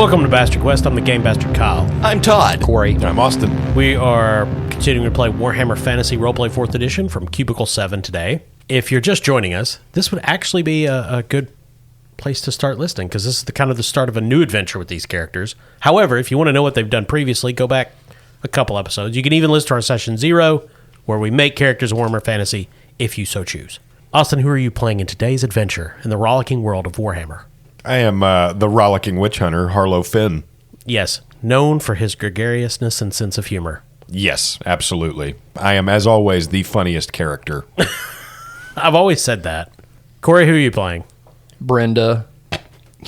Welcome to Bastard Quest. I'm the Game Bastard Kyle. I'm Todd. Corey. I'm Austin. We are continuing to play Warhammer Fantasy Roleplay 4th Edition from Cubicle 7 today. If you're just joining us, this would actually be a good place to start listening, because this is the start of a new adventure with these characters. However, if you want to know what they've done previously, go back a couple episodes. You can even listen to our Session 0, where we make characters of Warhammer Fantasy, if you so choose. Austin, who are you playing in today's adventure in the rollicking world of Warhammer? I am the rollicking witch hunter, Harlow Finn. Yes, known for his gregariousness and sense of humor. Yes, absolutely. I am, as always, the funniest character. I've always said that. Corey, who are you playing? Brenda.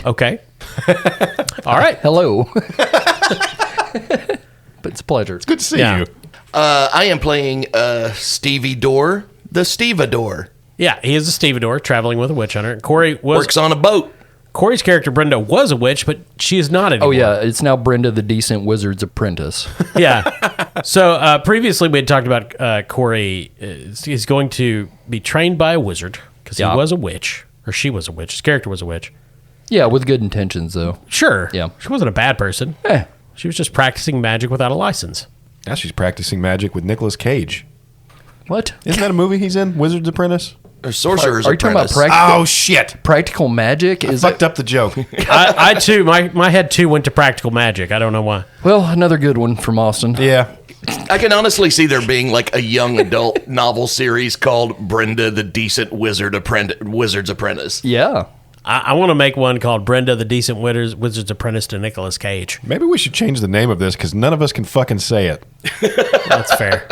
Okay. All right. Hello. But it's a pleasure. It's good to see Yeah. you. I am playing Stevie Dorr, the Stevedore. Yeah, he is a stevedore traveling with a witch hunter. Works on a boat. Corey's character, Brenda, was a witch, but she is not anymore. Oh, yeah. It's now Brenda, the decent wizard's apprentice. Yeah. So previously we had talked about Corey. He's going to be trained by a wizard because he was a witch, or she was a witch. His character was a witch. Yeah, with good intentions, though. Sure. Yeah. She wasn't a bad person. She was just practicing magic without a license. Now she's practicing magic with Nicolas Cage. What? Isn't that a movie he's in? Wizard's Apprentice? Or Sorcerer's Are you talking about Apprentice. Oh, shit. practical magic? I fucked up the joke. I too, my head too went to practical magic. I don't know why. Well, another good one from Austin. Yeah. I can honestly see there being like a young adult novel series called Brenda, the Decent Wizard's Apprentice. Yeah. I want to make one called Brenda, the Decent Wizard's Apprentice to Nicolas Cage. Maybe we should change the name of this because none of us can fucking say it. That's fair.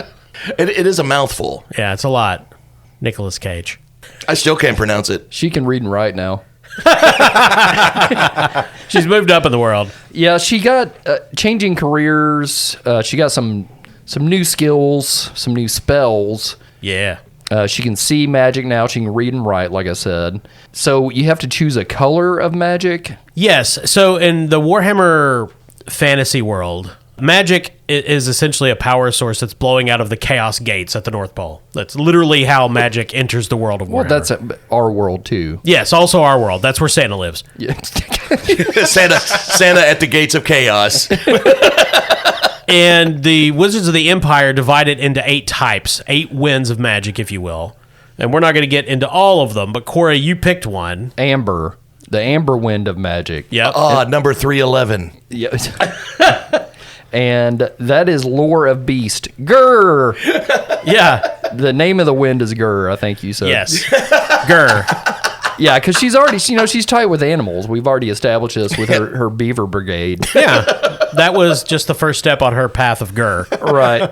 It is a mouthful. Yeah, it's a lot. Nicolas Cage. I still can't pronounce it. She can read and write now. She's moved up in the world. Yeah, she got changing careers. She got some new skills, some new spells. Yeah. She can see magic now. She can read and write, like I said. So you have to choose a color of magic. Yes. So in the Warhammer fantasy world, magic is essentially a power source that's blowing out of the chaos gates at the North Pole. That's literally how magic enters the world of Warhammer. Well, that's our world, too. Yes, also our world. That's where Santa lives. Yeah. Santa at the gates of chaos. And the Wizards of the Empire divide it into 8 types, 8 winds of magic, if you will. And we're not going to get into all of them, but Corey, you picked one. Amber. The amber wind of magic. Yep. Number 311. Yeah. And that is Lore of Beast. Grr! Yeah. The name of the wind is Grr, I think you said. Yes. Grr. Yeah, because she's already, she's tight with animals. We've already established this with her beaver brigade. Yeah. That was just the first step on her path of Grr. Right.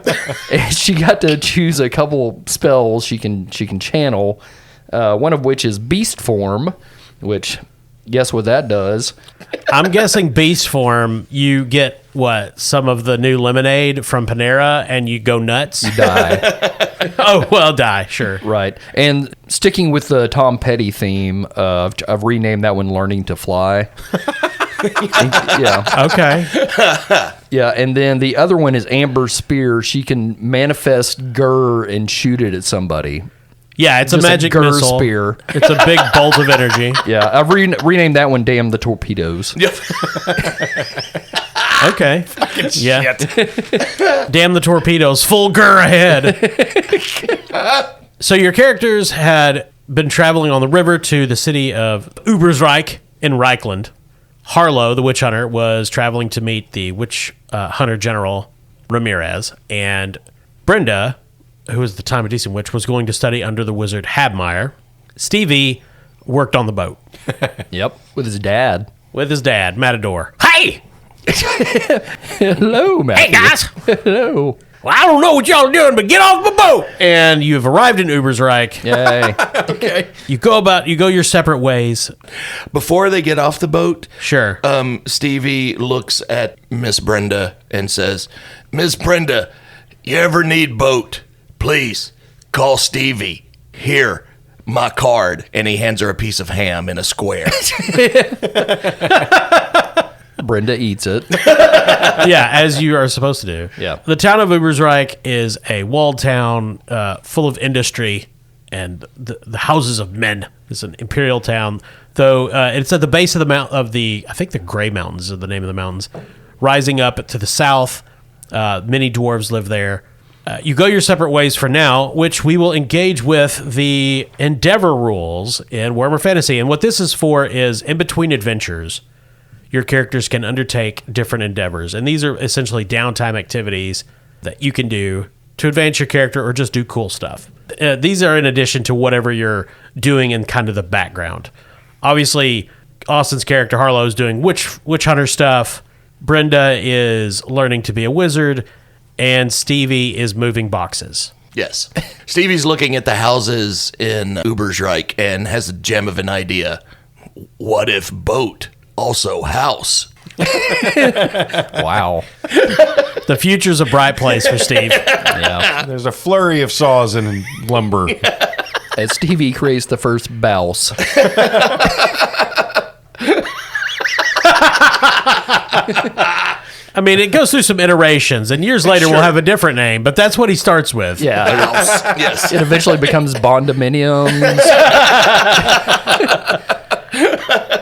And she got to choose a couple spells she can channel, one of which is Beast Form, which, guess what that does? I'm guessing beast form, you get, some of the new lemonade from Panera, and you go nuts? You die. Oh, well, die, sure. Right. And sticking with the Tom Petty theme, I've renamed that one Learning to Fly. Yeah. Okay. Yeah, and then the other one is Amber Spear. She can manifest Grr and shoot it at somebody. Yeah, it's Just a magic Grr missile. spear. It's a big bolt of energy. Yeah, I've renamed that one Damn the Torpedoes. Okay. Yeah. Damn the torpedoes. Full Grr ahead. So your characters had been traveling on the river to the city of Ubersreich in Reichland. Harlow, the witch hunter, was traveling to meet the witch hunter general Ramirez. And Brenda, who was at the time a decent witch, was going to study under the wizard Habmeyer. Stevie worked on the boat. Yep, with his dad. With his dad, Matador. Hey! Hello, Matthew. Hey, guys! Hello. Well, I don't know what y'all are doing, but get off my boat! And you've arrived in Ubersreich. Yay. Okay. You go your separate ways. Before they get off the boat, Sure. Stevie looks at Miss Brenda and says, Miss Brenda, you ever need boat, please call Stevie. Here, my card. And he hands her a piece of ham in a square. Brenda eats it. Yeah, as you are supposed to do. Yeah. The town of Ubersreich is a walled town full of industry and the houses of men. It's an imperial town. though it's at the base of the mount of the, I think the Gray Mountains are the name of the mountains, rising up to the south. Many dwarves live there. You go your separate ways for now, which we will engage with the Endeavor rules in Warhammer Fantasy. And what this is for is in between adventures, your characters can undertake different endeavors. And these are essentially downtime activities that you can do to advance your character or just do cool stuff. These are in addition to whatever you're doing in kind of the background. Obviously, Austin's character Harlow is doing witch hunter stuff. Brenda is learning to be a wizard. And Stevie is moving boxes. Yes. Stevie's looking at the houses in Ubersreich and has a gem of an idea. What if boat also house? Wow. The future's a bright place for Steve. Yeah. There's a flurry of saws and lumber. And Stevie creates the first bouse. I mean, it goes through some iterations, and years later we'll have a different name, but that's what he starts with. Yeah. House. Yes. It eventually becomes Bondominiums.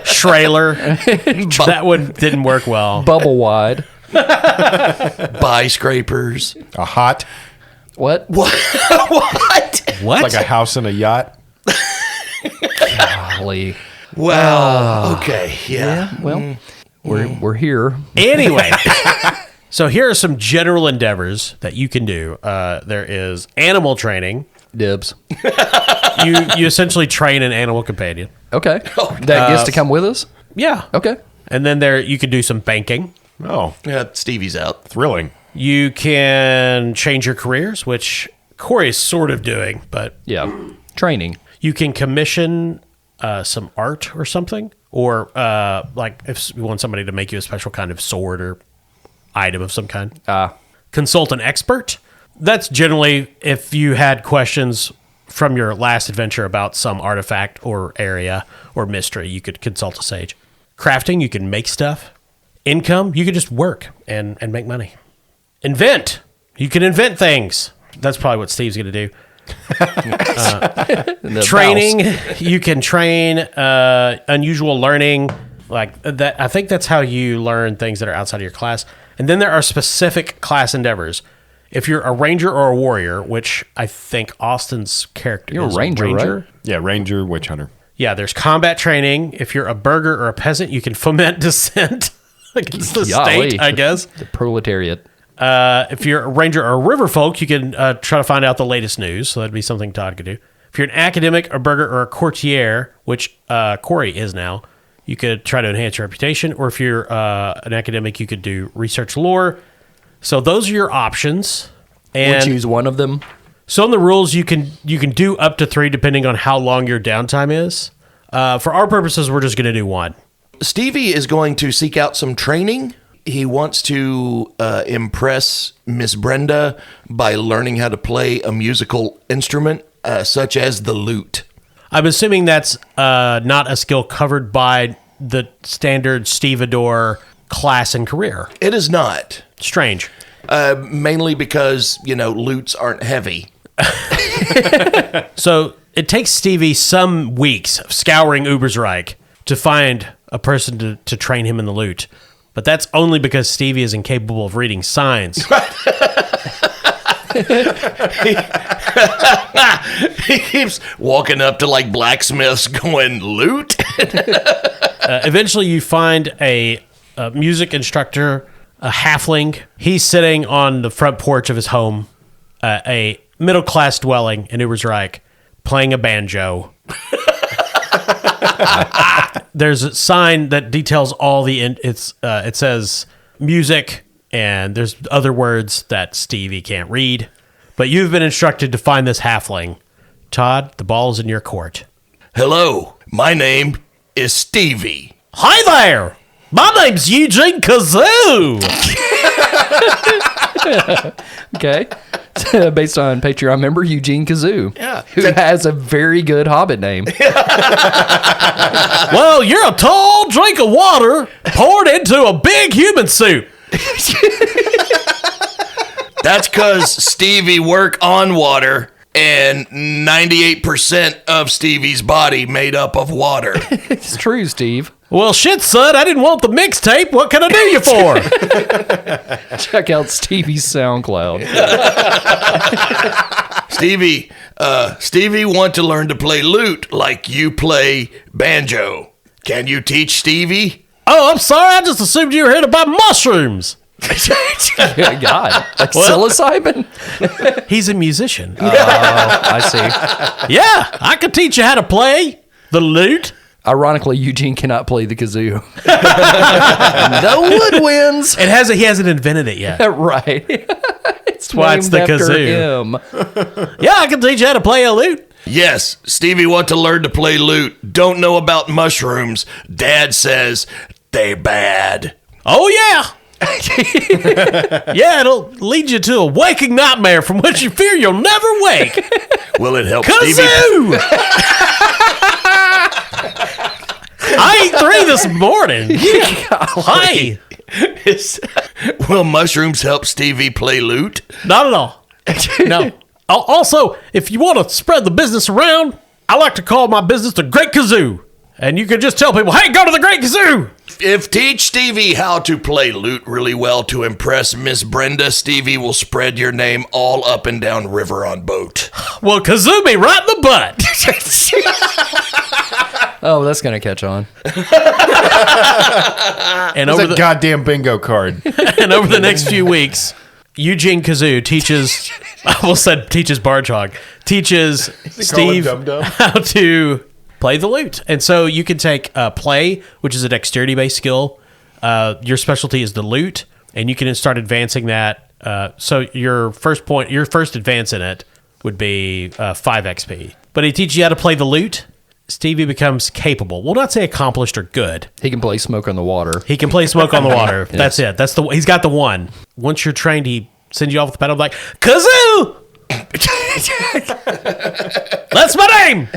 Schraler. That one didn't work well. Bubble Wide. Buy scrapers. A hot, What? What? What? like a house and a yacht. Golly. Well, okay. Yeah. Well, we're here. Anyway, so here are some general endeavors that you can do. There is animal training. Dibs. You essentially train an animal companion. Okay. That gets to come with us? Yeah. Okay. And then there you can do some banking. Oh, Yeah, Stevie's out. thrilling. You can change your careers, which Corey is sort of doing, but Yeah. Training. you can commission some art or something, or like if you want somebody to make you a special kind of sword or item of some kind. Consult an expert. That's generally if you had questions from your last adventure about some artifact or area or mystery, you could consult a sage. Crafting, you can make stuff. Income, you could just work and make money. Invent, you can invent things. That's probably what Steve's going to do. Training, you can train unusual learning like that. I think that's how you learn things that are outside of your class. And then there are specific class endeavors. If you're a ranger or a warrior, which I think Austin's character You're a is ranger, right? Yeah, ranger, witch hunter. Yeah, there's combat training. If you're a burgher or a peasant, you can foment dissent against the Golly. state, I guess. The proletariat. If you're a ranger or a river folk, you can try to find out the latest news. So that'd be something Todd could do. If you're an academic, a burgher, or a courtier, which Corey is now, you could try to enhance your reputation. Or if you're an academic, you could do research lore. So those are your options. We'll And choose one of them. so in the rules, you can do up to 3 depending on how long your downtime is. For our purposes, we're just going to do 1. Stevie is going to seek out some training. He wants to impress Miss Brenda by learning how to play a musical instrument, such as the lute. I'm assuming that's not a skill covered by the standard stevedore class and career. It is not. Strange. Mainly because, lutes aren't heavy. So it takes Stevie some weeks of scouring Ubersreich to find a person to train him in the lute. But that's only because Stevie is incapable of reading signs. He keeps walking up to like blacksmiths going, lute? Eventually you find a music instructor, a halfling. He's sitting on the front porch of his home, a middle-class dwelling in Ubersreich, playing a banjo. There's a sign that details all the it says music, and there's other words that Stevie can't read. But you've been instructed to find this halfling. Todd, the ball's in your court. Hello, my name is Stevie. Hi there! My name's Eugene Kazoo! Okay. Based on Patreon member Eugene Kazoo. Yeah. Who has a very good Hobbit name. Well, you're a tall drink of water poured into a big human soup. That's because Stevie work on water, and and 98% of Stevie's body made up of water. It's true, Steve. Well, shit, son, I didn't want the mixtape. What can I do you for? Check out Stevie's SoundCloud. Stevie want to learn to play lute like you play banjo. Can you teach Stevie? Oh, I'm sorry. I just assumed you were here to buy mushrooms. God. Like psilocybin? He's a musician. I see. Yeah, I could teach you how to play the lute. Ironically, Eugene cannot play the kazoo. The woodwinds. He hasn't invented it yet. Right. It's why it's named the after kazoo. him. Yeah, I can teach you how to play a lute. Yes, Stevie want to learn to play lute. Don't know about mushrooms. Dad says they bad. Oh, yeah. Yeah, it'll lead you to a waking nightmare from which you fear you'll never wake. Will it help Stevie? Kazoo! I ate 3 this morning. Hi. Will mushrooms help Stevie play lute? Not at all. No. Also, if you want to spread the business around, I like to call my business the Great Kazoo. And you can just tell people, hey, go to the Great Kazoo. If teach Stevie how to play lute really well to impress Miss Brenda, Stevie will spread your name all up and down river on boat. Well, kazoo me right in the butt. Oh, that's going to catch on. And It's over a goddamn bingo card. and over the next few weeks, Eugene Kazoo teaches Barge Hog, teaches Steve Dum-Dum? how to play the lute. And so you can take play, which is a dexterity-based skill. Your specialty is the lute, and you can start advancing that. So your first advance in it would be 5 XP. But he teaches you how to play the lute. Stevie becomes capable. We'll not say accomplished or good. He can play Smoke on the Water. He can play Smoke on the Water. That's it. He's got the one. Once you're trained, he sends you off the pedal like, kazoo! That's my name!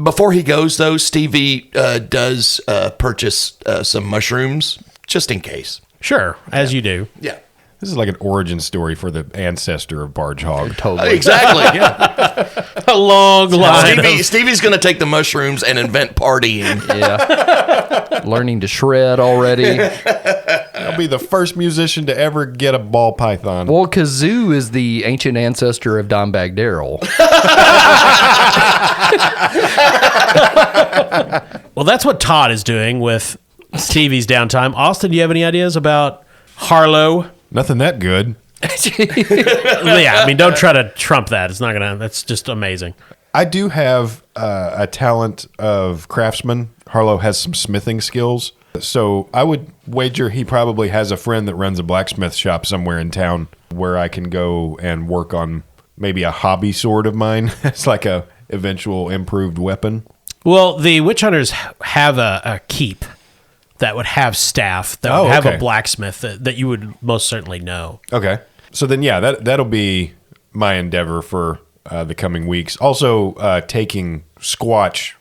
Before he goes, though, Stevie does purchase some mushrooms, just in case. Sure, as you do. Yeah. This is like an origin story for the ancestor of Barge Hog. Totally. Exactly. Yeah. A long line. Stevie's going to take the mushrooms and invent partying. Yeah. Learning to shred already. I'll be the first musician to ever get a ball python. Well, kazoo is the ancient ancestor of Dimebag Darrell. Well, that's what Todd is doing with Stevie's downtime. Austin, do you have any ideas about Harlow? Nothing that good. Yeah, I mean, don't try to trump that. It's not gonna. That's just amazing. I do have a talent of craftsman. Harlow has some smithing skills. So I would wager he probably has a friend that runs a blacksmith shop somewhere in town where I can go and work on maybe a hobby sword of mine. It's like a eventual improved weapon. Well, the witch hunters have a keep that would have staff that would have a blacksmith that you would most certainly know. Okay. So then, yeah, that'll be my endeavor for the coming weeks. Also, taking Squatch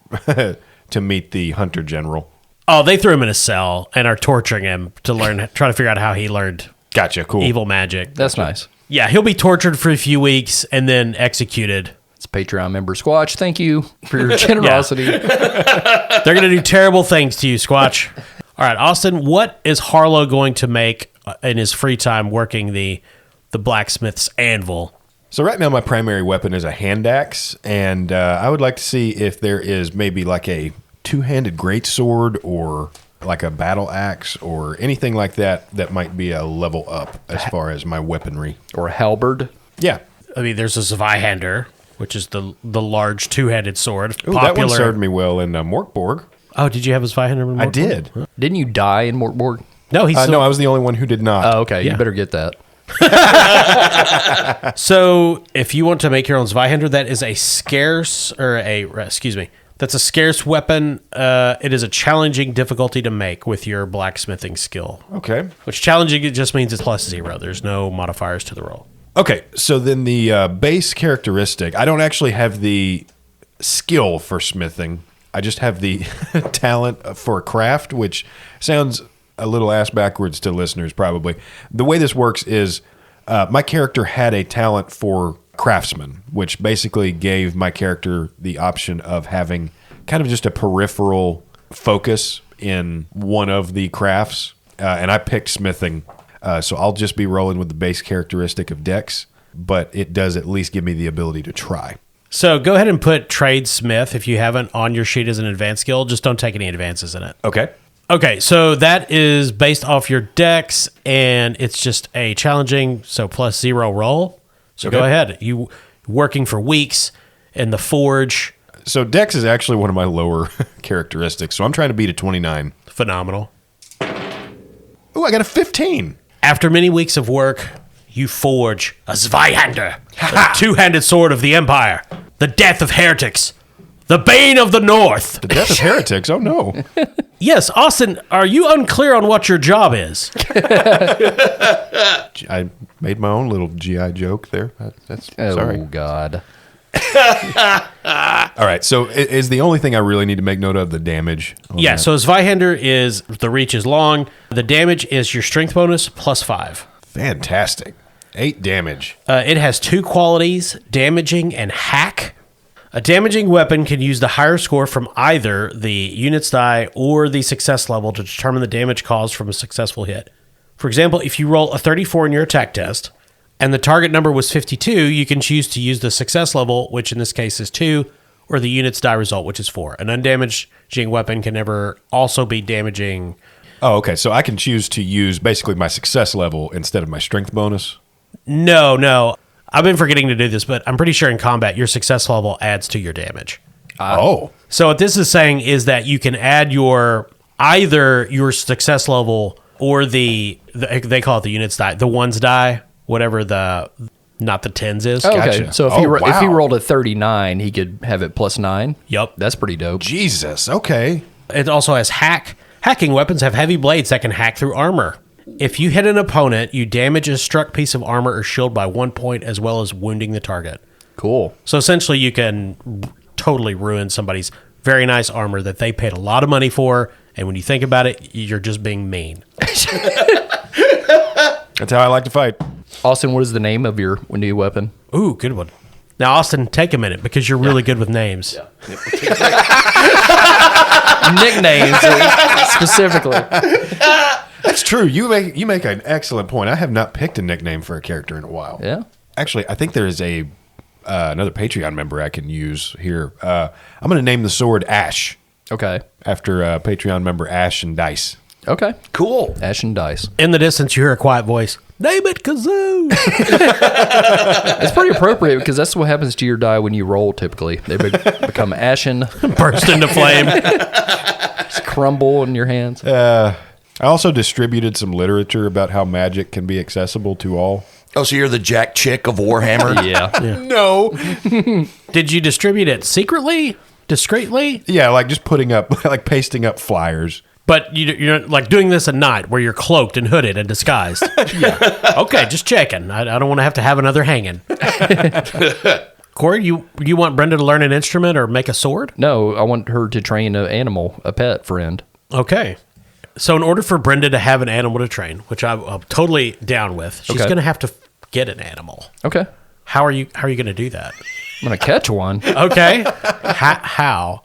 to meet the hunter general. Oh, they threw him in a cell and are torturing him to try to figure out how he learned Gotcha. Cool. evil magic. That's nice. Yeah, he'll be tortured for a few weeks and then executed. It's Patreon member Squatch. Thank you for your generosity. They're going to do terrible things to you, Squatch. All right, Austin, what is Harlow going to make in his free time working the blacksmith's anvil? So right now my primary weapon is a hand axe, and I would like to see if there is maybe like a two-handed greatsword or like a battle axe or anything like that might be a level up as far as my weaponry. Or a halberd. Yeah. I mean, there's a Zweihander, which is the large two-handed sword. Ooh, that one served me well in Morkborg. Oh, did you have a Zweihander? I did. Didn't you die in Morkborg? No, he's No, I was the only one who did not. Oh, okay. Yeah. You better get that. So, if you want to make your own Zweihander, that is that's a scarce weapon. It is a challenging difficulty to make with your blacksmithing skill. Okay. Which challenging, it just means it's +0. There's no modifiers to the roll. Okay, so then the base characteristic, I don't actually have the skill for smithing. I just have the talent for craft, which sounds a little ass backwards to listeners probably. The way this works is my character had a talent for craftsman, which basically gave my character the option of having kind of just a peripheral focus in one of the crafts. And I picked smithing. So I'll just be rolling with the base characteristic of Dex, but it does at least give me the ability to try. So go ahead and put tradesmith if you haven't on your sheet as an advanced skill. Just don't take any advances in it. Okay. Okay, so that is based off your dex, and it's just a challenging, so +0 roll. So go ahead. You working for weeks in the forge. So Dex is actually one of my lower characteristics, so I'm trying to beat a 29. Phenomenal. Ooh, I got a 15. After many weeks of work, you forge a Zweihander, the two-handed sword of the Empire, the death of heretics, the bane of the North. The death of heretics? Oh, no. Yes, Austin, are you unclear on what your job is? I made my own little GI joke there. Sorry. Oh, God. All right, so is the only thing I really need to make note of the damage? Yeah, so Zweihander is, the reach is long. The damage is your strength bonus +5. Fantastic. 8 damage. It has 2 qualities, damaging and hack. A damaging weapon can use the higher score from either the unit's die or the success level to determine the damage caused from a successful hit. For example, if you roll a 34 in your attack test and the target number was 52, you can choose to use the success level, which in this case is 2, or the unit's die result, which is 4. An undamaging weapon can never also be damaging. Oh, okay, so I can choose to use basically my success level instead of my strength bonus? No. I've been forgetting to do this, but I'm pretty sure in combat, your success level adds to your damage. So what this is saying is that you can add either your success level or they call it the units die, the ones die, whatever not the tens is. Okay, Gotcha. so if he rolled a 39, he could have it +9. Yep. That's pretty dope. Jesus, okay. It also has hack. Hacking weapons have heavy blades that can hack through armor. If you hit an opponent, you damage a struck piece of armor or shield by 1 point, as well as wounding the target. Cool. So essentially, you can totally ruin somebody's very nice armor that they paid a lot of money for, and when you think about it, you're just being mean. That's how I like to fight. Austin, what is the name of your new weapon? Ooh, good one. Now, Austin, take a minute because you're really good with names. Nicknames, specifically. That's true. You make an excellent point. I have not picked a nickname for a character in a while. Yeah. Actually, I think there is another Patreon member I can use here. I'm going to name the sword Ash Okay. after Patreon member Ash and Dice. Okay. Cool. Ash and Dice. In the distance, you hear a quiet voice. Name it Kazoo. It's pretty appropriate because that's what happens to your die when you roll typically. They become ashen, Burst into flame. just crumble in your hands. I also distributed some literature about how magic can be accessible to all. Oh, so you're the Jack Chick of Warhammer? Yeah. No. Did you distribute it secretly? Discreetly? Yeah, like just putting up, like pasting up flyers. But you're like doing this at night where you're cloaked and hooded and disguised. Yeah. Okay, just checking. I don't want to have another hanging. Corey, you want Brenda to learn an instrument or make a sword? No, I want her to train an animal, a pet friend. Okay. So in order for Brenda to have an animal to train, which I'm totally down with, she's Okay. going to have to get an animal. Okay. How are you going to do that? I'm going to catch one Okay. How?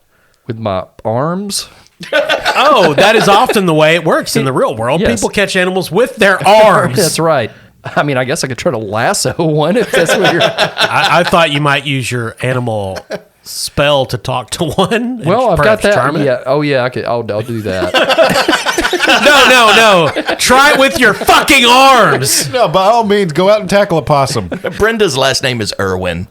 with my arms. Oh, that is often the way it works in the real world. Yes. People catch animals with their arms. That's right. I mean, I guess I could try to lasso one if that's what you're... I thought you might use your animal spell to talk to one. and Well, I've got perhaps that. charm it. Yeah. Oh, yeah. I'll do that. No. Try it with your fucking arms. No, by all means, go out and tackle a possum. Brenda's last name is Irwin.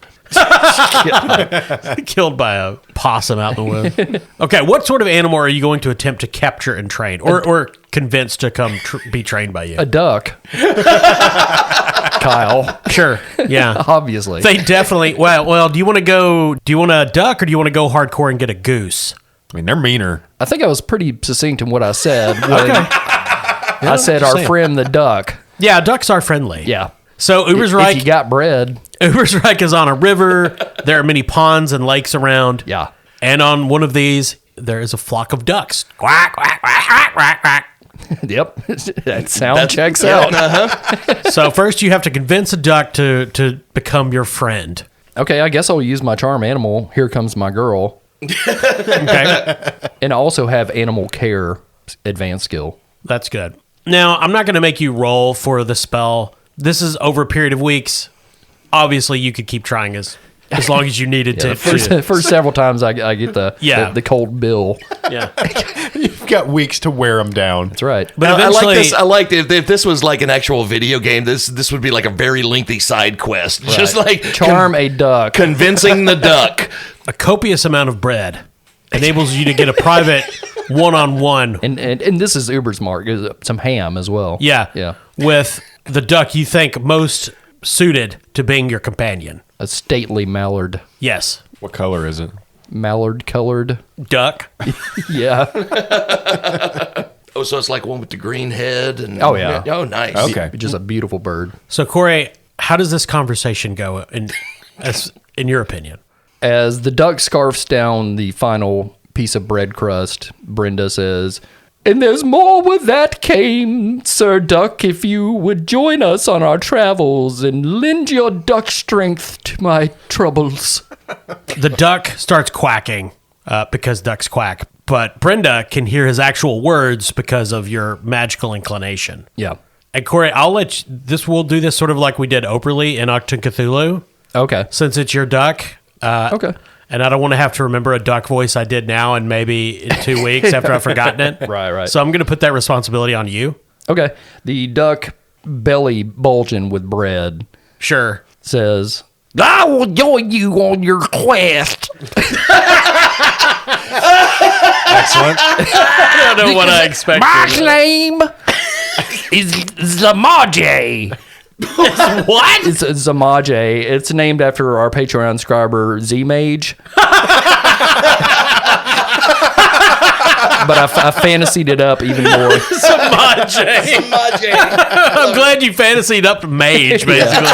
Killed by a possum out in the wind. Okay, what sort of animal are you going to attempt to capture and train, or convince to come be trained by you? A duck. Kyle. Sure, yeah. Obviously. They definitely. Well. Do you want a duck, or do you want to go hardcore and get a goose? I mean, they're meaner. I think I was pretty succinct in what I said. When I said just our saying. friend the duck. Yeah, ducks are friendly. Yeah. So Uber's If Reich. you got bread. Uber's Reich is on a river. There are many ponds and lakes around. Yeah. And on one of these, there is a flock of ducks. Quack, quack, quack, quack, quack, quack. Yep. That sound checks out. So first you have to convince a duck to become your friend. Okay, I guess I'll use my charm animal. Here comes my girl. Okay. And I also have animal care advanced skill. That's good. Now, I'm not going to make you roll for the spell. This is over a period of weeks. Obviously, you could keep trying as long as you needed to. First several times I get the cold bill. Yeah. You've got weeks to wear them down. That's right. But I eventually, like this. I like if this was like an actual video game. This would be like a very lengthy side quest. Just like Charm a duck. convincing the duck. a copious amount of bread enables you to get a private one-on-one. And this is Uber's mark. Some ham as well. Yeah. With the duck you think most suited to being your companion. A stately mallard. Yes. What color is it? Mallard colored. Duck. Yeah. Oh, so it's like one with the green head and Oh, yeah. Oh, nice. Okay. Just a beautiful bird. So, Corey, how does this conversation go in your opinion? As the duck scarfs down the final piece of bread crust, Brenda says, "And there's more where that came, Sir Duck, if you would join us on our travels and lend your duck strength to my troubles." The duck starts quacking because ducks quack, but Brenda can hear his actual words because of your magical inclination. Yeah. And Corey, we'll do this sort of like we did Oprahly in Octon Cthulhu, Okay. since it's your duck. Okay. And I don't want to have to remember a duck voice I did now and maybe in 2 weeks after I've forgotten it. Right. So I'm going to put that responsibility on you. Okay. The duck, belly bulging with bread, Sure. says, "I will join you on your quest." Excellent. I don't know what I expected. My name is Zamaje. What? It's Zamaje. It's named after our Patreon subscriber, Z-Mage. But I fantasied it up even more. Samaje. I'm glad you fantasied up mage, basically.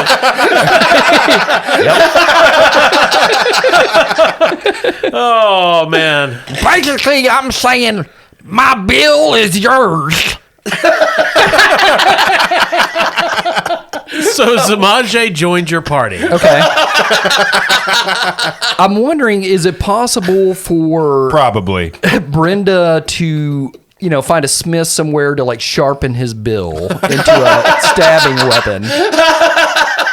Oh, man. Basically, I'm saying my bill is yours. So Samaje joined your party. Okay. I'm wondering, is it possible for Probably. Brenda to, find a smith somewhere to like sharpen his bill into a stabbing weapon?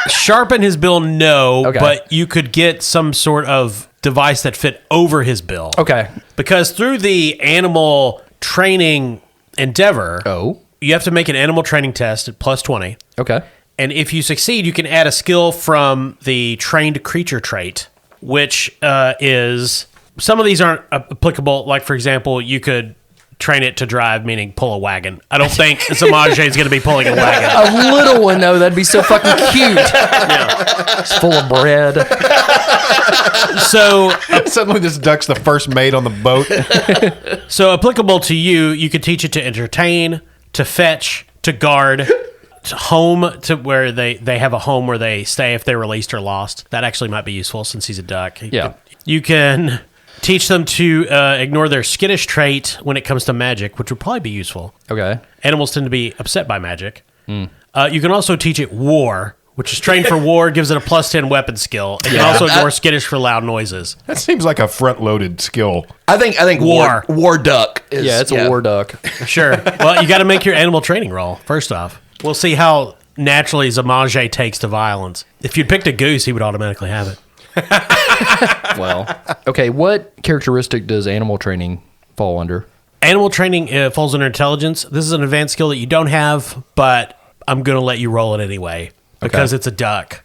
Sharpen his bill, no, Okay. but you could get some sort of device that fit over his bill. Okay. Because through the animal training endeavor, Oh. you have to make an animal training test at plus 20. Okay. And if you succeed, you can add a skill from the trained creature trait, which is, some of these aren't applicable. Like, for example, you could train it to drive, meaning pull a wagon. I don't think Samaje is going to be pulling a wagon. A little one, though, that'd be so fucking cute. It's full of bread. So, Suddenly this duck's the first mate on the boat. so applicable to you, you could teach it to entertain, to fetch, to guard, to home, to where they have a home where they stay if they're released or lost. That actually might be useful since he's a duck. Yeah. You can teach them to ignore their skittish trait when it comes to magic, which would probably be useful. Okay. Animals tend to be upset by magic. You can also teach it war, which is trained for war, gives it a plus 10 weapon skill. And you can also ignore skittish for loud noises. That seems like a front-loaded skill. I think War. war duck is It's a war duck. Sure. Well, you got to make your animal training roll, first off. We'll see how naturally Samaje takes to violence. If you'd picked a goose, he would automatically have it. Well, okay. What characteristic does animal training fall under? Animal training falls under intelligence. This is an advanced skill that you don't have, but I'm going to let you roll it anyway because it's a duck.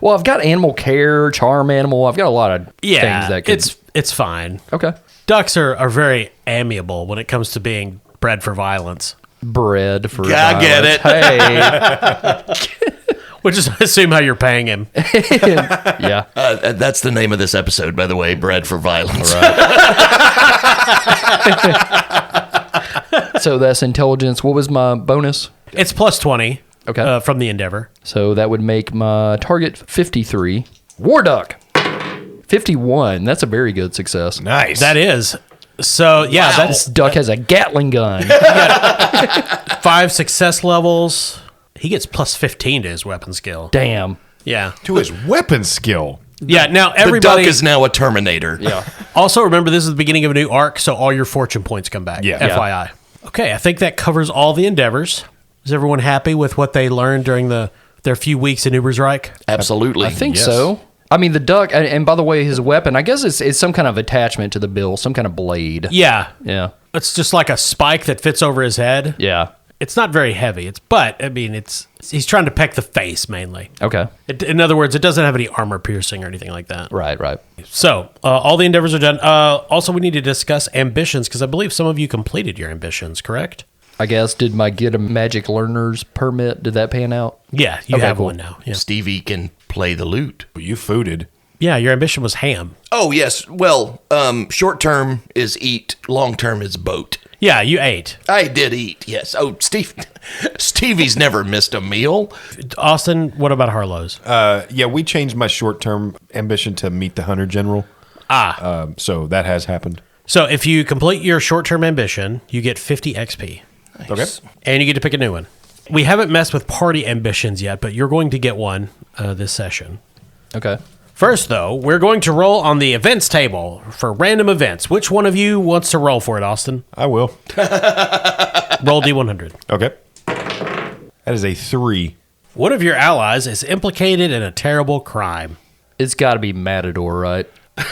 Well, I've got animal care, charm animal. I've got a lot of things that could... it's fine. Okay. Ducks are very amiable when it comes to being bred for violence. Bread for I get violence. Hey. Which is, I assume, how you're paying him. Yeah. That's the name of this episode, by the way. Bred for violence. So that's intelligence. What was my bonus? It's plus 20 Okay. from the endeavor. So that would make my target 53. War duck. 51. That's a very good success. Nice. That is. So, yeah, that's Duck has a Gatling gun. 5 success levels. He gets plus 15 to his weapon skill. Damn. Yeah. To his weapon skill. Yeah, now The everybody... duck is now a Terminator. Yeah. Also, remember, this is the beginning of a new arc, so all your fortune points come back. Yeah. FYI. Okay, I think that covers all the endeavors. Is everyone happy with what they learned during their few weeks in Ubersreich? Absolutely. I think Yes. so. I mean, the duck, and by the way, his weapon, I guess it's some kind of attachment to the bill, some kind of blade. Yeah. Yeah. It's just like a spike that fits over his head. Yeah. It's not very heavy. He's trying to peck the face mainly. Okay. In other words, it doesn't have any armor piercing or anything like that. Right. So, all the endeavors are done. Also, we need to discuss ambitions, because I believe some of you completed your ambitions, correct? I guess, did my get a magic learner's permit, did that pan out? Yeah, you Okay, have cool. one now. Yeah. Stevie can play the lute. You fooded. Yeah, your ambition was ham. Oh, yes. Well, short term is eat, long term is boat. Yeah, you ate. I did eat, yes. Oh, Stevie's never missed a meal. Austin, what about Harlow's? Yeah, we changed my short-term ambition to meet the Hunter General. So that has happened. So if you complete your short-term ambition, you get 50 XP. Okay. And you get to pick a new one. We haven't messed with party ambitions yet, but you're going to get one this session. Okay. First, though, we're going to roll on the events table for random events. Which one of you wants to roll for it, Austin? I will. Roll D100. Okay. That is a 3. One of your allies is implicated in a terrible crime. It's got to be Matador, right? A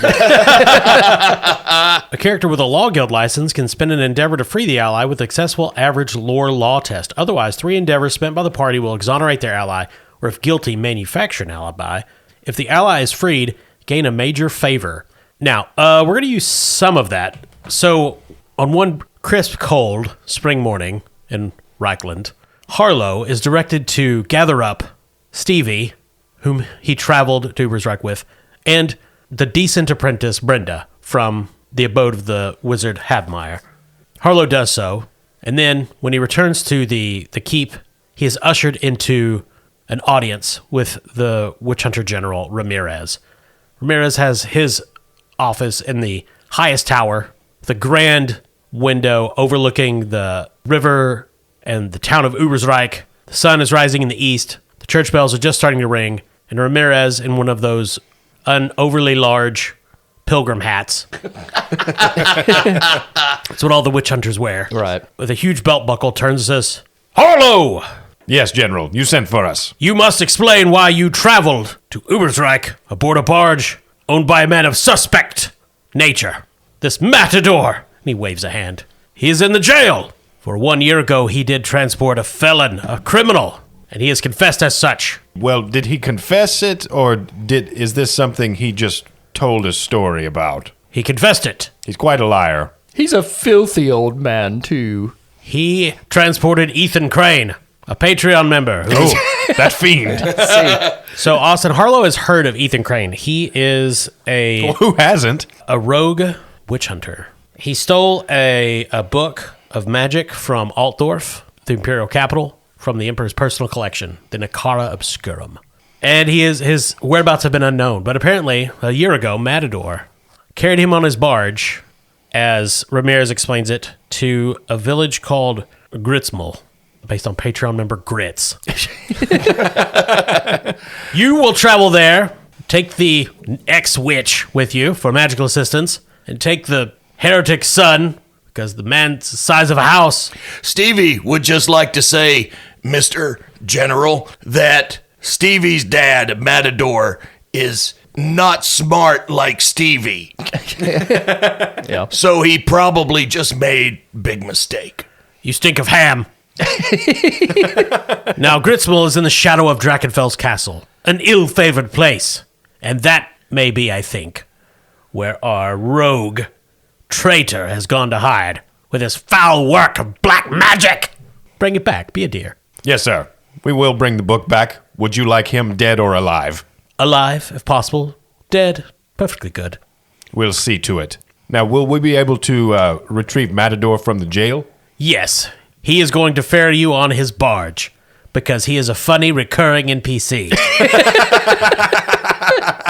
character with a law guild license can spend an endeavor to free the ally with a successful average lore law test. Otherwise, 3 endeavors spent by the party will exonerate their ally, or if guilty, manufacture an alibi. If the ally is freed, gain a major favor. Now, we're going to use some of that. So, on one crisp, cold spring morning in Reichland, Harlow is directed to gather up Stevie, whom he traveled to Ubersreich with, and the decent apprentice Brenda from the abode of the wizard Habmeyer. Harlow does so, and then when he returns to the keep, he is ushered into an audience with the witch hunter general Ramirez. Ramirez has his office in the highest tower, the grand window overlooking the river and the town of Ubersreich. The sun is rising in the east, the church bells are just starting to ring, and Ramirez in one of those overly large pilgrim hats. That's what all the witch hunters wear. Right. With a huge belt buckle, turns and says, "Harlow, Yes, General. You sent for us. you must explain why you traveled to Ubersreich aboard a barge owned by a man of suspect nature. This Matador," and he waves a hand, "he is in the jail. For 1 year ago, he did transport a felon, a criminal, and he has confessed as such." Well, did he confess it, or is this something he just told a story about? He confessed it. He's quite a liar. He's a filthy old man, too. He transported Ethan Crane, a Patreon member. Oh, that fiend. So Austin, Harlow has heard of Ethan Crane. He is Who hasn't? a rogue witch hunter. He stole a book of magic from Altdorf, the imperial capital, from the emperor's personal collection, the Nicara Obscurum. And his whereabouts have been unknown. But apparently, a year ago, Matador carried him on his barge, as Ramirez explains it, to a village called Gritsmel, based on Patreon member Grits. You will travel there, take the ex-witch with you for magical assistance, and take the heretic son, because the man's the size of a house. Stevie would just like to say, Mr. General, that Stevie's dad, Matador, is not smart like Stevie. Yeah. So he probably just made big mistake. You stink of ham. Now, Gritsmel is in the shadow of Drakenfell's castle, an ill-favored place. And that may be, I think, where our rogue traitor has gone to hide with his foul work of black magic. Bring it back. Be a dear. Yes, sir. We will bring the book back. Would you like him dead or alive? Alive, if possible. Dead. Perfectly good. We'll see to it. Now, will we be able to retrieve Matador from the jail? Yes, he is going to ferry you on his barge because he is a funny recurring NPC.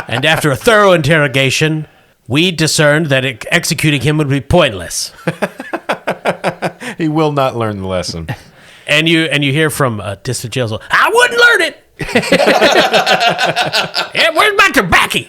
And after a thorough interrogation, We discerned that executing him would be pointless. He will not learn the lesson. And you hear from distant jails, I wouldn't learn it. Yeah, where's my tobacco?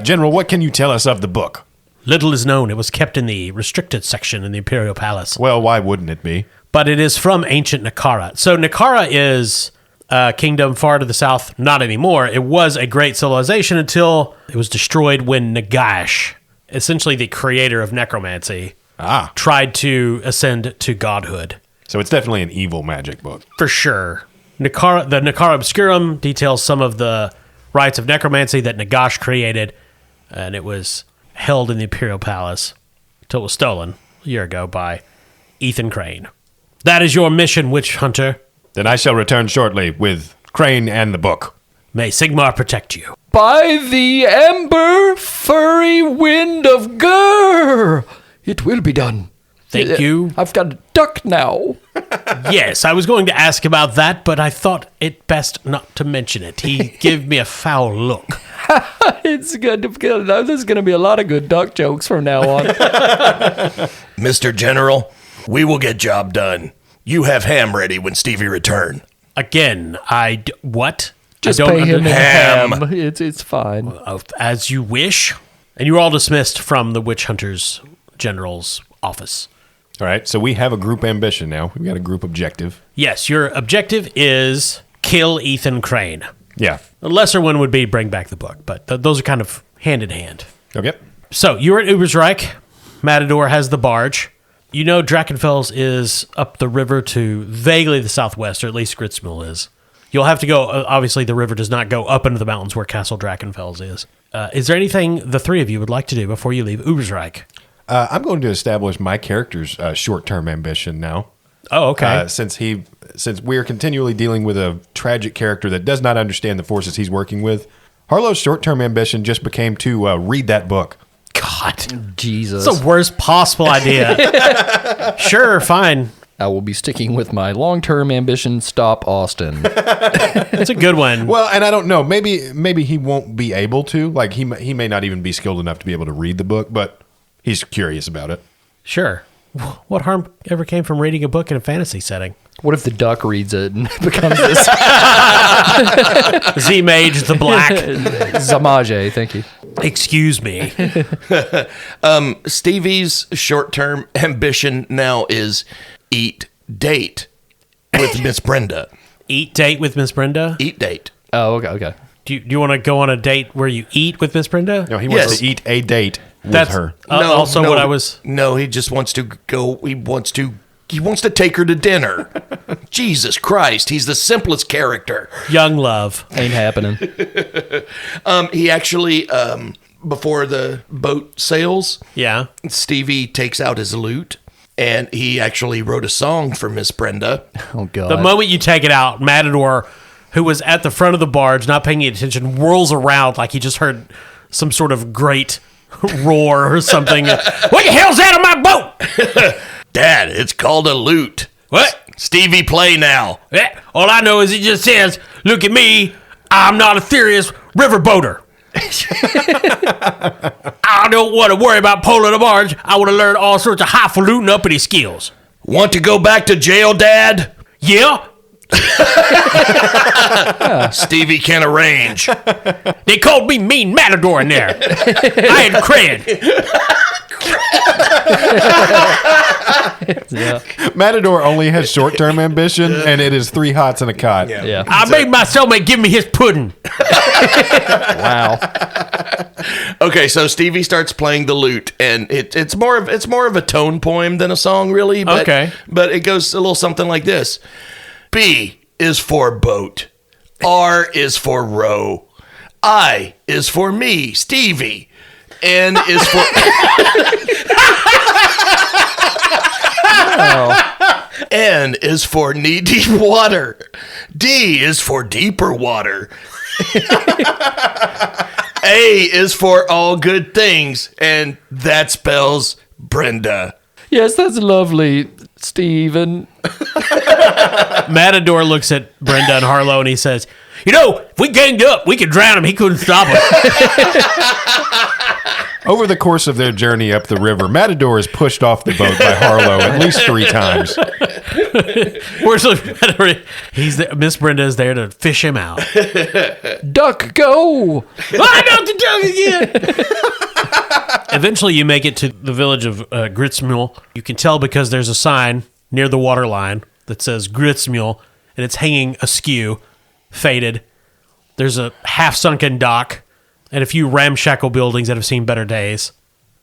General, what can you tell us of the book? Little is known. It was kept in the restricted section in the Imperial Palace. Well, why wouldn't it be? But it is from ancient Nakara. So Nakara is a kingdom far to the south. Not anymore. It was a great civilization until it was destroyed when Nagash, essentially the creator of necromancy, tried to ascend to godhood. So it's definitely an evil magic book. For sure. The Nakara Obscurum details some of the rites of necromancy that Nagash created, and it was held in the Imperial Palace until it was stolen a year ago by Ethan Crane. That is your mission, Witch Hunter. Then I shall return shortly with Crane and the book. May Sigmar protect you. By the ember furry wind of Gur, it will be done. Thank you. I've got a duck now. Yes, I was going to ask about that, but I thought it best not to mention it. He gave me a foul look. It's good. There's going to be a lot of good duck jokes from now on. Mr. General, we will get job done. You have ham ready when Stevie return. Again, what? Just I don't pay him in Ham. ham. It's fine. As you wish. And you're all dismissed from the Witch Hunter's General's office. All right, so we have a group ambition now. We've got a group objective. Yes, your objective is kill Ethan Crane. Yeah. The lesser one would be bring back the book, but those are kind of hand in hand. Okay. So you're at Ubersreich. Matador has the barge. You know Drachenfels is up the river to vaguely the southwest, or at least Gritzmill is. You'll have to go, obviously the river does not go up into the mountains where Castle Drachenfels is. Is there anything the three of you would like to do before you leave Ubersreich? I'm going to establish my character's short-term ambition now. Oh, okay. Since we're continually dealing with a tragic character that does not understand the forces he's working with, Harlow's short-term ambition just became to read that book. God. Jesus. It's the worst possible idea. Sure, fine. I will be sticking with my long-term ambition, stop Austin. It's a good one. Well, and I don't know. Maybe he won't be able to. Like, he may not even be skilled enough to be able to read the book, but he's curious about it. Sure. What harm ever came from reading a book in a fantasy setting? What if the duck reads it and becomes this? Z-Mage the Black. Zamage, thank you. Excuse me. Stevie's short-term ambition now is date with Miss Brenda. Date with Miss Brenda? Date. Oh, okay. Do you want to go on a date where you eat with Miss Brenda? No, he wants Yes. to eat a date with That's her. What I was... No, he just wants to go. He wants to take her to dinner. Jesus Christ, he's the simplest character. Young love. Ain't happening. He actually, before the boat sails, Yeah. Stevie takes out his lute, and he actually wrote a song for Miss Brenda. Oh, God. The moment you take it out, Matador, who was at the front of the barge, not paying any attention, whirls around like he just heard some sort of great roar or something. What the hell's that on my boat? Dad, it's called a lute. What? Stevie, play now. All I know is it just says, look at me, I'm not a serious riverboater. I don't want to worry about pulling a barge. I want to learn all sorts of highfalutin uppity skills. Want to go back to jail, Dad? Yeah? Stevie can arrange. They called me Mean Matador in there. I had cred. Yeah. Matador only has short-term ambition, and it is 3 hots and a cot. Yeah. I made my cellmate give me his pudding. Wow. Okay, so Stevie starts playing the lute, and it's more of a tone poem than a song, really. But, Okay. but it goes a little something like this: B is for boat, R is for row, I is for me, Stevie, N is for N is for knee-deep water, D is for deeper water. A is for all good things, and that spells Brenda. Yes, that's lovely, Stephen. Matador looks at Brenda and Harlow and he says, You know, if we ganged up, we could drown him. He couldn't stop us. Over the course of their journey up the river, Matador is pushed off the boat by Harlow at least 3 times. Where's the Miss Brenda is there to fish him out. Duck, go! I got the duck again. Eventually, you make it to the village of Gritsmule. You can tell because there's a sign near the water line that says Gritsmule, and it's hanging askew, faded. There's a half-sunken dock and a few ramshackle buildings that have seen better days.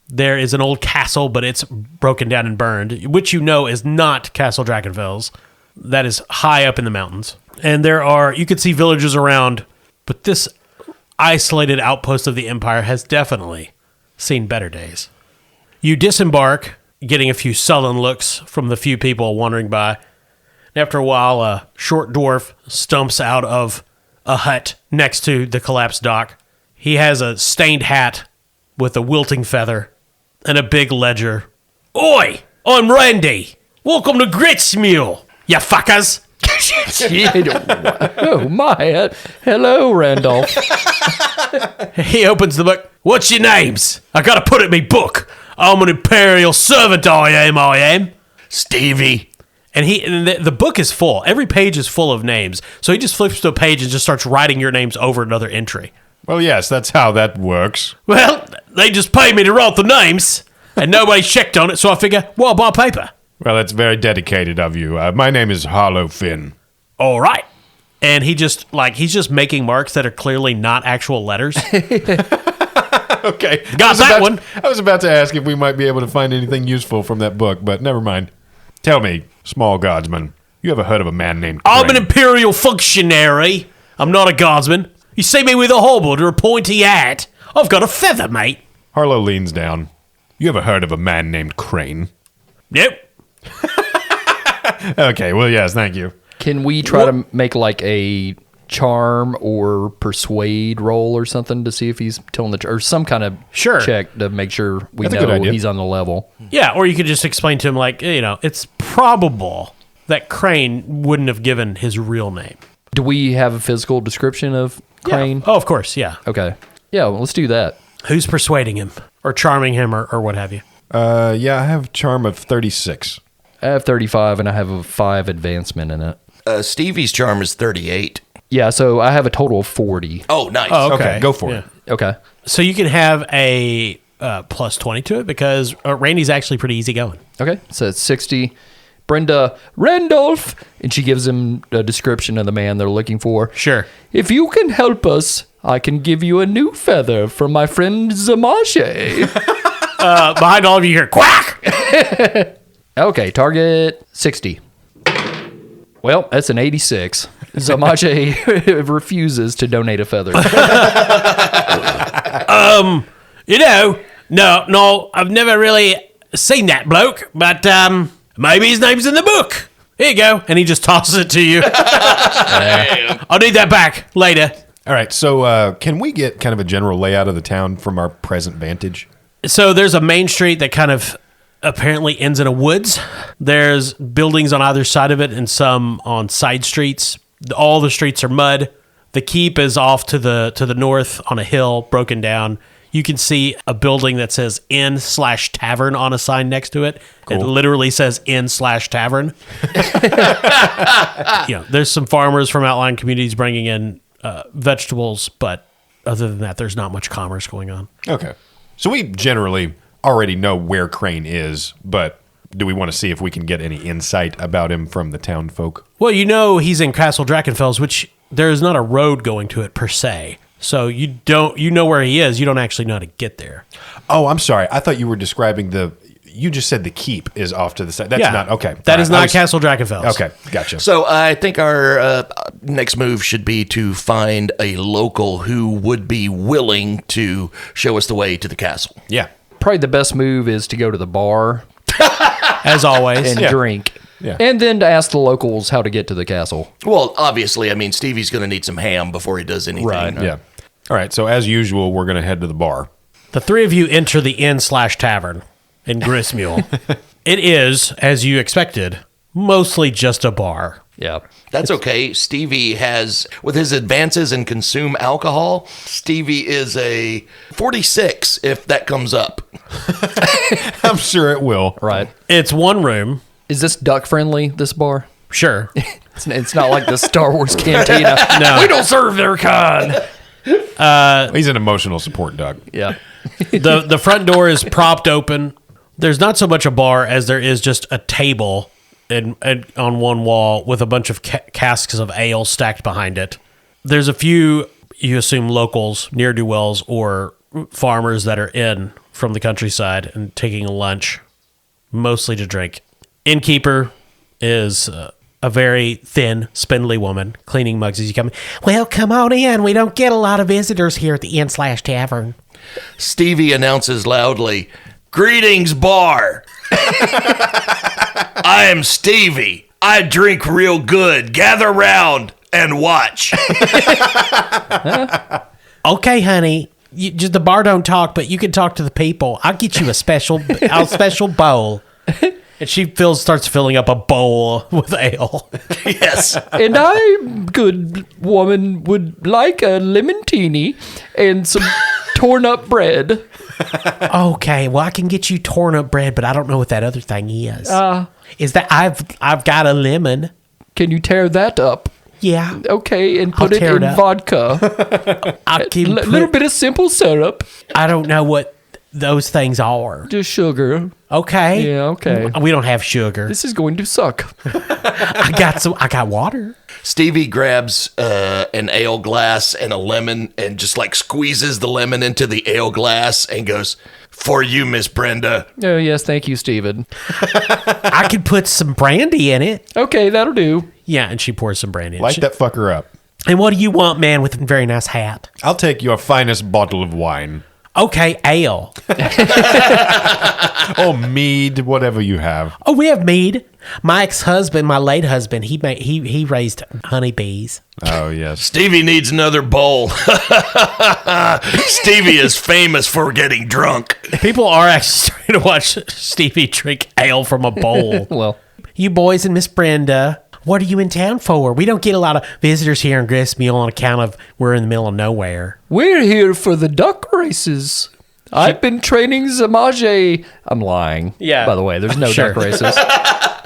There is an old castle, but it's broken down and burned, which you know is not Castle Drakenfels. That is high up in the mountains. And you can see villages around, but this isolated outpost of the Empire has definitely seen better days. You disembark, getting a few sullen looks from the few people wandering by. And after a while, a short dwarf stumps out of a hut next to the collapsed dock. He has a stained hat with a wilting feather and a big ledger. Oi, I'm Randy. Welcome to Gritsmule, you fuckers. Oh, my. Hello, Randolph. He opens the book. What's your names? I gotta put it in me book. I'm an imperial servant, I am. Stevie. And the book is full. Every page is full of names. So he just flips to a page and just starts writing your names over another entry. Well, yes, that's how that works. Well, they just paid me to write the names, and nobody checked on it, so I figure, well, I'll buy paper. Well, that's very dedicated of you. My name is Harlow Finn. All right. And he's just making marks that are clearly not actual letters. Okay. Got that one. I was about to ask if we might be able to find anything useful from that book, but never mind. Tell me, small guardsman, you ever heard of a man named Crane? I'm an imperial functionary. I'm not a guardsman. You see me with a halberd or a pointy hat. I've got a feather, mate. Harlow leans down. You ever heard of a man named Crane? Nope. Okay, well, yes, thank you. Can we try to make like a charm or persuade roll or something to see if he's telling the truth, or some kind of check to make sure we That's a good know idea. he's on the level? Yeah, or you could just explain to him, like, it's probable that Crane wouldn't have given his real name. Do we have a physical description of Crane? Yeah. Oh, of course, yeah. Okay. Yeah, well, let's do that. Who's persuading him or charming him or what have you? Yeah, I have charm of 36. I have 35 and I have a 5 advancement in it. Stevie's charm is 38. Yeah, so I have a total of 40. Oh, nice. Oh, Okay, go for it. Okay. So you can have a plus 20 to it because Randy's actually pretty easygoing. Okay, so it's 60. Brenda, Randolph, and she gives him a description of the man they're looking for. Sure. If you can help us, I can give you a new feather from my friend Zamache. Behind all of you here, quack! Okay, target 60. Well, that's an 86. Zamache refuses to donate a feather. No, I've never really seen that bloke, but maybe his name's in the book. Here you go. And he just tosses it to you. I'll need that back later. All right, so can we get kind of a general layout of the town from our present vantage? So there's a main street that kind of apparently ends in a woods. There's buildings on either side of it and some on side streets. All the streets are mud. The keep is off to the north on a hill, broken down. You can see a building that says inn/tavern on a sign next to it. Cool. It literally says inn/tavern. There's some farmers from outlying communities bringing in vegetables, but other than that, there's not much commerce going on. Okay. So we generally already know where Crane is, but do we want to see if we can get any insight about him from the town folk? Well, he's in Castle Drakenfels, which there is not a road going to it per se. So you know where he is. You don't actually know how to get there. Oh, I'm sorry. I thought you were describing you just said the keep is off to the side. That's not, okay. That is not Castle Drakenfels. Okay, gotcha. So I think our next move should be to find a local who would be willing to show us the way to the castle. Yeah. Probably the best move is to go to the bar. As always. And drink. Yeah. And then to ask the locals how to get to the castle. Well, obviously, Stevie's going to need some ham before he does anything. Right. Yeah. All right, so as usual, we're going to head to the bar. The three of you enter the inn/tavern in Gritsmule. It is, as you expected, mostly just a bar. Yeah. That's okay. Stevie has, with his advances in consume alcohol, Stevie is a 46 if that comes up. I'm sure it will. Right. It's one room. Is this duck friendly, this bar? Sure. It's not like the Star Wars cantina. No. We don't serve their kind. He's an emotional support duck. Yeah. The front door is propped open. There's not so much a bar as there is just a table and on one wall with a bunch of casks of ale stacked behind it. There's a few, you assume, locals, ne'er-do-wells, or farmers that are in from the countryside and taking a lunch, mostly to drink. Innkeeper is a very thin, spindly woman cleaning mugs as you come in. Well, come on in. We don't get a lot of visitors here at the Inn/Tavern. Stevie announces loudly, "Greetings, bar. I am Stevie. I drink real good. Gather round and watch." Okay, honey. Just the bar don't talk, but you can talk to the people. I'll get you a special bowl. And she starts filling up a bowl with ale. Yes. And I, good woman, would like a lemontini and some torn up bread. Okay, well, I can get you torn up bread, but I don't know what that other thing is. Is that I've got a lemon. Can you tear that up? Yeah. Okay, and put I'll it tear in it up. vodka. I can Little bit of simple syrup. I don't know what those things are. Just sugar. Okay. Yeah, okay. We don't have sugar. This is going to suck. I got water. Stevie grabs an ale glass and a lemon and just like squeezes the lemon into the ale glass and goes, "For you, Miss Brenda." Oh, yes, thank you, Steven. I could put some brandy in it. Okay, that'll do. Yeah, and she pours some brandy in. Light that fucker up. And what do you want, man, with a very nice hat? I'll take your finest bottle of wine. Okay, ale. Oh, mead, whatever you have. Oh, we have mead. My ex-husband, my late husband, he raised honeybees. Oh, yes. Stevie needs another bowl. Stevie is famous for getting drunk. People are actually starting to watch Stevie drink ale from a bowl. Well, You boys and Miss Brenda, what are you in town for? We don't get a lot of visitors here in Gristmill on account of we're in the middle of nowhere. we're here for the duck races. I've been training Zamage. I'm lying. Yeah. By the way, there's no Sure. duck races.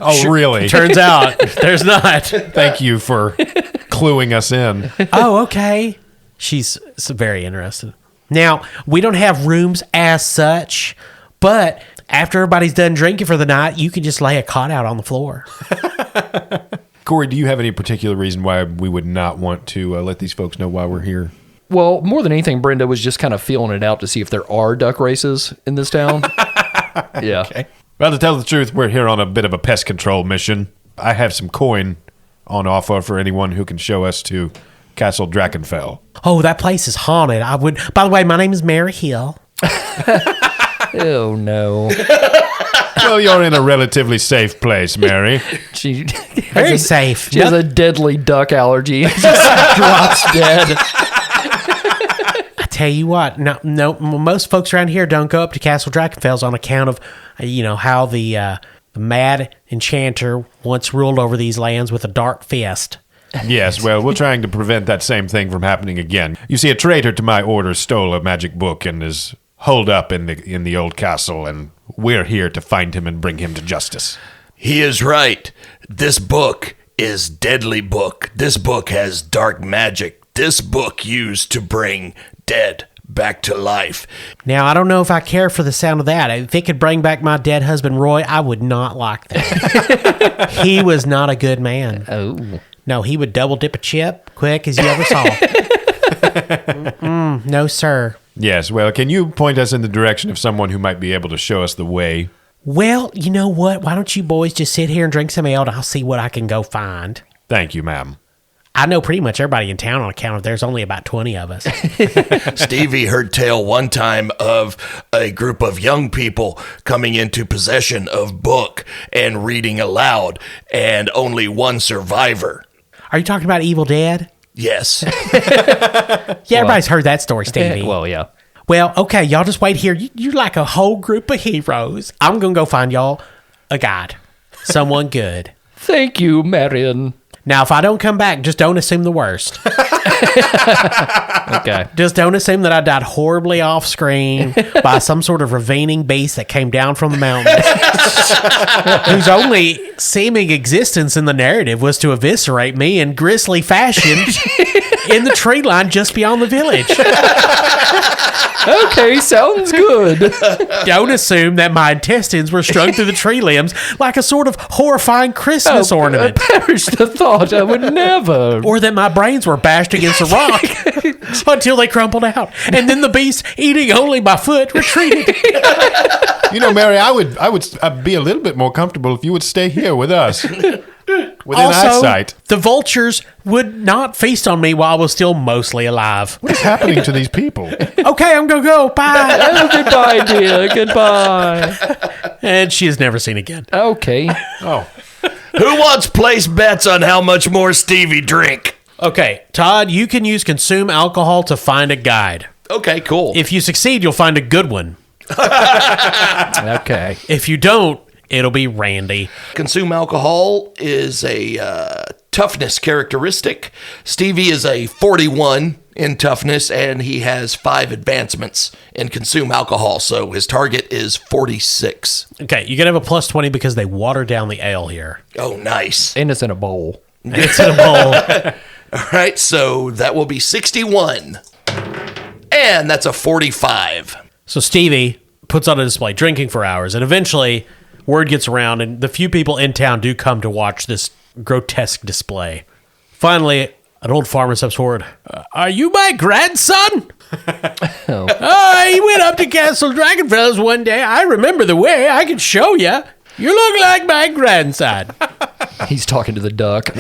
Oh, really? Turns out there's not. Thank you for cluing us in. Oh, okay. She's very interested. Now, we don't have rooms as such, but after everybody's done drinking for the night, you can just lay a cot out on the floor. Corey, do you have any particular reason why we would not want to let these folks know why we're here? Well, more than anything, Brenda was just kind of feeling it out to see if there are duck races in this town. Yeah. Okay. Well, to tell the truth, we're here on a bit of a pest control mission. I have some coin on offer for anyone who can show us to Castle Drakenfell. Oh, that place is haunted. By the way, my name is Mary Hill. Oh, no. Well, you're in a relatively safe place, Mary. She Very safe. She has a deadly duck allergy. Just drops dead. I tell you what, no, most folks around here don't go up to Castle Drakenfels on account of, how the mad enchanter once ruled over these lands with a dark fist. Yes, well, we're trying to prevent that same thing from happening again. You see, a traitor to my order stole a magic book and is holed up in the old castle, and we're here to find him and bring him to justice. He is right. This book is deadly book. This book has dark magic. This book used to bring dead back to life. Now, I don't know if I care for the sound of that. If it could bring back my dead husband, Roy, I would not like that. He was not a good man. Oh. No, he would double dip a chip quick as you ever saw. No, sir. Yes, well, can you point us in the direction of someone who might be able to show us the way? Well, you know what? Why don't you boys just sit here and drink some ale and I'll see what I can go find. Thank you, ma'am. I know pretty much everybody in town on account of there's only about 20 of us. Stevie heard tale one time of a group of young people coming into possession of book and reading aloud, and only one survivor. Are you talking about Evil Dead? Yes. Yeah, everybody's heard that story, Stevie. Well, yeah. Well, okay, y'all just wait here. You're like a whole group of heroes. I'm going to go find y'all a guide. Someone good. Thank you, Marion. Now, if I don't come back, just don't assume the worst. Okay. Just don't assume that I died horribly off screen by some sort of ravening beast that came down from the mountains, whose only seeming existence in the narrative was to eviscerate me in grisly fashion in the tree line just beyond the village. Okay, sounds good. Don't assume that my intestines were strung through the tree limbs like a sort of horrifying Christmas ornament. Perish the thought, I would never. Or that my brains were bashed against a rock until they crumpled out. And then the beast, eating only my foot, retreated. You know, Mary, I would be a little bit more comfortable if you would stay here with us. Within eyesight. The vultures would not feast on me while I was still mostly alive. What is happening to these people? Okay, I'm going to go. Bye. Oh, goodbye, dear. Goodbye. And she is never seen again. Okay. Oh. Who wants place bets on how much more Stevie drink? Okay, Todd, you can use consume alcohol to find a guide. Okay, cool. If you succeed, you'll find a good one. Okay. If you don't, it'll be Randy. Consume alcohol is a toughness characteristic. Stevie is a 41 in toughness, and he has 5 advancements in consume alcohol, so his target is 46. Okay, you can have a plus 20 because they water down the ale here. Oh, nice. And it's in a bowl. It's in a bowl. All right, so that will be 61. And that's a 45. So Stevie puts on a display, drinking for hours, and eventually word gets around, and the few people in town do come to watch this grotesque display. Finally, an old farmer steps forward. Are you my grandson? Oh, he went up to Castle Dragonfell's one day. I remember the way. I can show you. You look like my grandson. He's talking to the duck.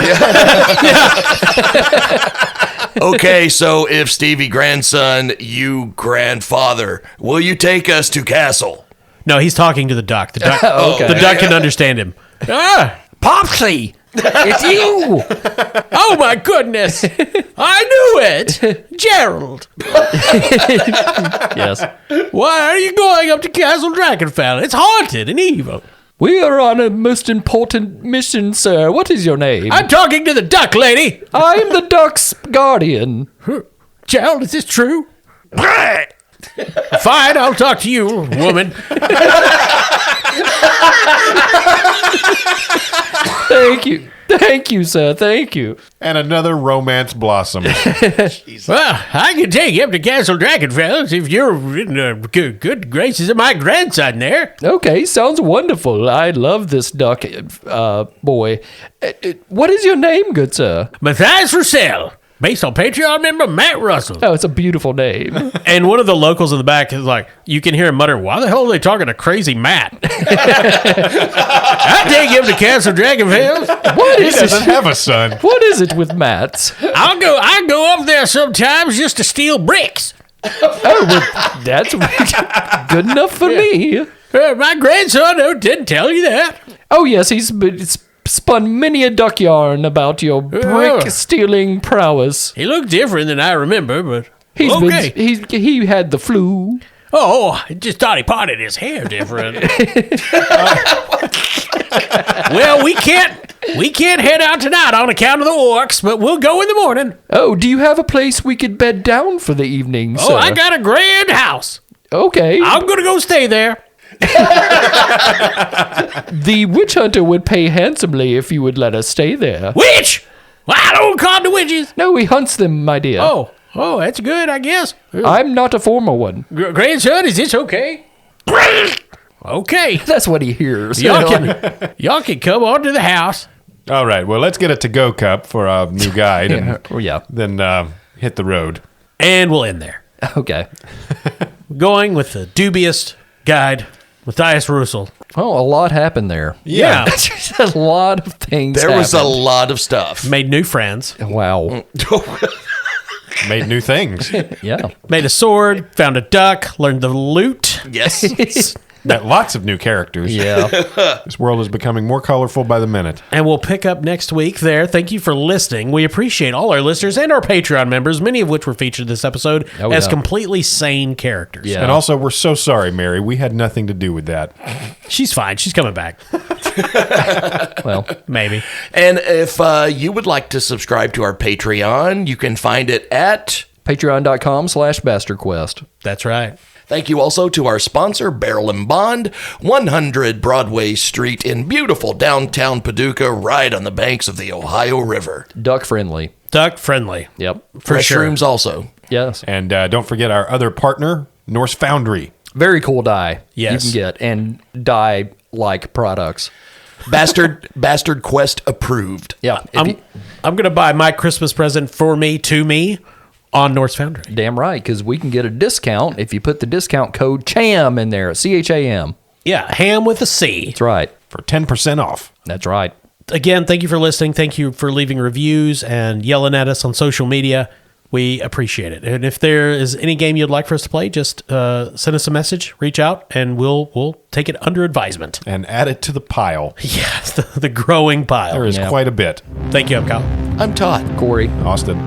Okay, so if Stevie grandson, you grandfather, will you take us to Castle? No, he's talking to the duck. The duck, Okay. the duck can understand him. Popsy! It's you! Oh, my goodness. I knew it. Gerald. Yes. Why are you going up to Castle Dragonfell? It's haunted and evil. We are on a most important mission, sir. What is your name? I'm talking to the duck, lady. I'm the duck's guardian. Gerald, is this true? Fine, I'll talk to you, woman. Thank you. Thank you, sir. Thank you. And another romance blossom. Well, I can take you up to Castle Dragonfell if you're in the good graces of my grandson there. Okay, sounds wonderful. I love this duck, boy. What is your name, good sir? Matthias Russell, based on Patreon member Matt Russell. Oh, it's a beautiful name. And one of the locals in the back is like, you can hear him muttering, why the hell are they talking to crazy Matt? I take him to Castle Dragonfell. What He is doesn't it? have a son. What is it with Matt's? I go up there sometimes just to steal bricks. Oh, well, that's good enough for me. My grandson didn't tell you that. Oh, yes, he's spun many a duck yarn about your brick stealing prowess. He looked different than I remember, but He's okay. he had the flu. Oh, I just thought he parted his hair different. Well, we can't head out tonight on account of the orcs, but we'll go in the morning. Oh, do you have a place we could bed down for the evening, Oh, sir? I got a grand house. Okay. I'm gonna go stay there. The witch hunter would pay handsomely if you would let us stay there. Witch? Well, I don't call the witches. No, he hunts them, my dear. Oh, that's good, I guess. I'm not a former one. Grandson, is this okay? Okay. That's what he hears. Y'all can come on to the house. All right, well, let's get a to-go cup for our new guide and Yeah. then hit the road. And we'll end there. Okay. Going with the dubious guide, Matthias Russell. Oh, a lot happened there. Yeah. Just a lot of things There was a happened. lot of stuff. Made new friends. Wow. Made new things. Yeah. Made a sword, found a duck, learned the loot. Yes. Met lots of new characters. Yeah. This world is becoming more colorful by the minute. And we'll pick up next week there. Thank you for listening. We appreciate all our listeners and our Patreon members, many of which were featured this episode as completely sane characters. Yeah. And also, we're so sorry, Mary. We had nothing to do with that. She's fine. She's coming back. Well, Maybe. And if you would like to subscribe to our Patreon, you can find it at... patreon.com/bastardquest. That's right. Thank you also to our sponsor, Barrel and Bond, 100 Broadway Street in beautiful downtown Paducah, right on the banks of the Ohio River. Duck friendly. Duck friendly. Yep. For sure. Restrooms also. Yes. And don't forget our other partner, Norse Foundry. Very cool dye. Yes. You can get and dye like products. Bastard Quest approved. Yeah. I'm going to buy my Christmas present for me, to me, on Norse Foundry. Damn right, because we can get a discount if you put the discount code CHAM in there. CHAM. Yeah, ham with a C. That's right. For 10% off. That's right. Again, thank you for listening. Thank you for leaving reviews and yelling at us on social media. We appreciate it. And if there is any game you'd like for us to play, just send us a message, reach out, and we'll take it under advisement. And add it to the pile. Yes, the growing pile. There is Yeah. quite a bit. Thank you, I'm Kyle. I'm Todd. Corey. Austin.